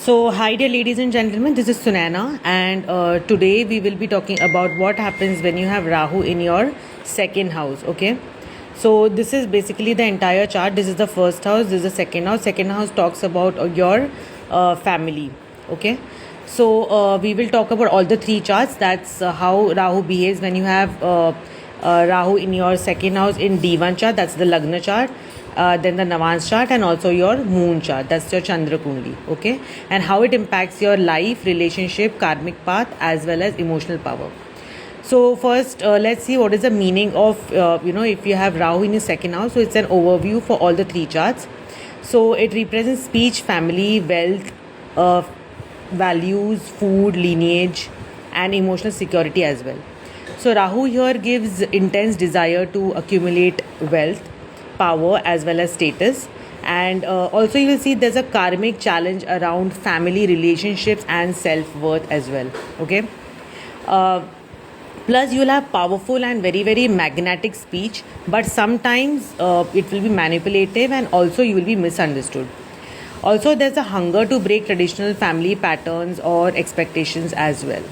Hi dear ladies and gentlemen, this is Sunaina, and today we will be talking about what happens when you have Rahu in your second house. Okay, so this is basically the entire chart. This is the first house, this is the second house. Second house talks about your family. Okay, so we will talk about all the three charts. That's how Rahu behaves when you have Rahu in your second house in D1 chart, that's the Lagna chart. Then the Navans chart and also your moon chart, that's your Chandra Kundli. Okay, and how it impacts your life, relationship, karmic path, as well as emotional power. So first, let's see what is the meaning of if you have Rahu in your second house. So it's an overview for all the three charts. So it represents speech, family, wealth, values, food, lineage, and emotional security as well. So Rahu here gives intense desire to accumulate wealth, power, as well as status. And also you will see there's a karmic challenge around family relationships and self-worth as well. Okay. Plus, you will have powerful and very, very magnetic speech, but sometimes it will be manipulative and also you will be misunderstood. Also, there's a hunger to break traditional family patterns or expectations as well.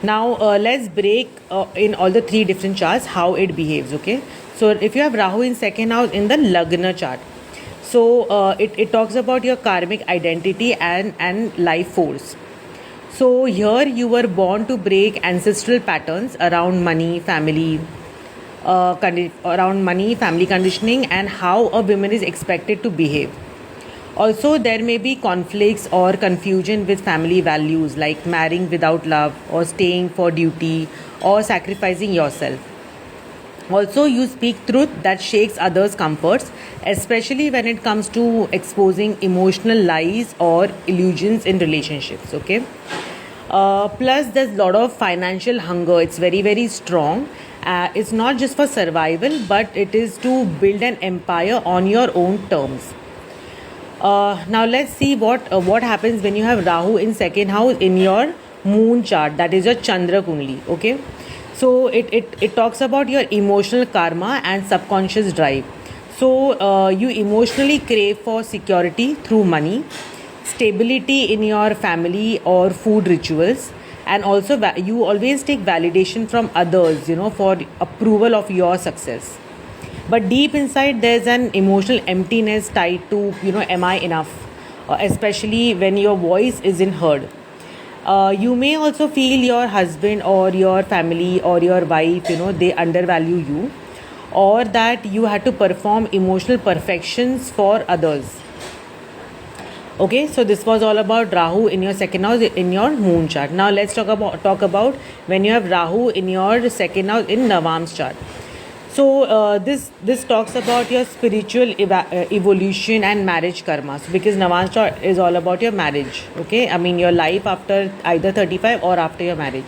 Now, let's break in all the three different charts how it behaves. Okay, so if you have Rahu in second house in the Lagna chart, so it talks about your karmic identity and life force. So here you were born to break ancestral patterns around money, family, family conditioning, and how a woman is expected to behave. Also, there may be conflicts or confusion with family values like marrying without love or staying for duty or sacrificing yourself. Also, you speak truth that shakes others' comforts, especially when it comes to exposing emotional lies or illusions in relationships. Okay. Plus, there's a lot of financial hunger. It's very, very strong. It's not just for survival, but it is to build an empire on your own terms. Now let's see what happens when you have Rahu in second house in your moon chart, that is your Chandra Kundli. Okay, so it talks about your emotional karma and subconscious drive. So you emotionally crave for security through money, stability in your family or food rituals, and also you always take validation from others, for approval of your success. But deep inside there's an emotional emptiness tied to am I enough, especially when your voice isn't heard. You may also feel your husband or your family or your wife, they undervalue you, or that you had to perform emotional perfections for others. Okay, so this was all about Rahu in your second house in your moon chart. Now let's talk about when you have Rahu in your second house in Navam's chart. So this talks about your spiritual evolution and marriage karma. So because Navam's chart is all about your marriage. Okay, I mean your life after either 35 or after your marriage.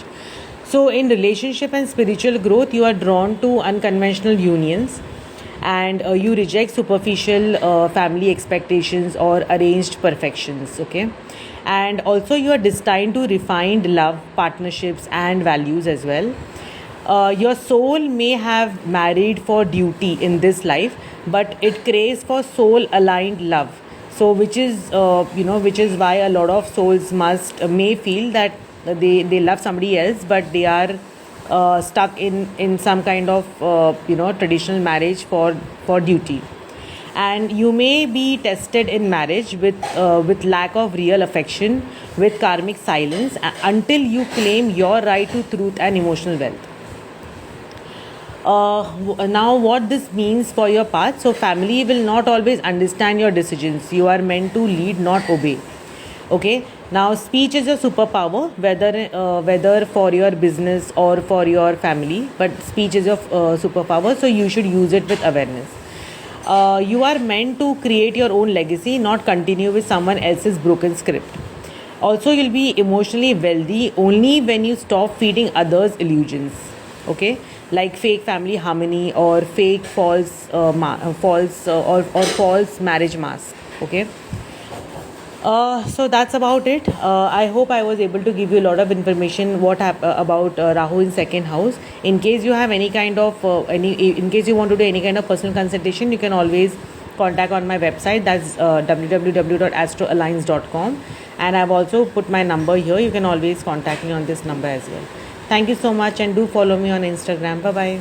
So in relationship and spiritual growth, you are drawn to unconventional unions, and you reject superficial family expectations or arranged perfections. Okay, and also you are destined to refined love, partnerships, and values as well. Your soul may have married for duty in this life, but it craves for soul aligned love. So which is which is why a lot of souls may feel that they love somebody else, but they are stuck in some kind of traditional marriage for duty. And you may be tested in marriage with lack of real affection, with karmic silence, until you claim your right to truth and emotional wealth. Now what this means for your path. So family will not always understand your decisions. You are meant to lead, not obey. Okay, now speech is a superpower, whether for your business or for your family, but speech is your superpower, so you should use it with awareness. You are meant to create your own legacy, not continue with someone else's broken script. Also, you'll be emotionally wealthy only when you stop feeding others illusions. Okay, like fake family harmony or fake false marriage mask. Okay, so that's about it. I hope I was able to give you a lot of information about Rahu in second house. In case you have any kind of in case you want to do any kind of personal consultation, you can always contact on my website, that's www.astroalliance.com, and I've also put my number here. You can always contact me on this number as well. Thank you so much, and do follow me on Instagram. Bye bye.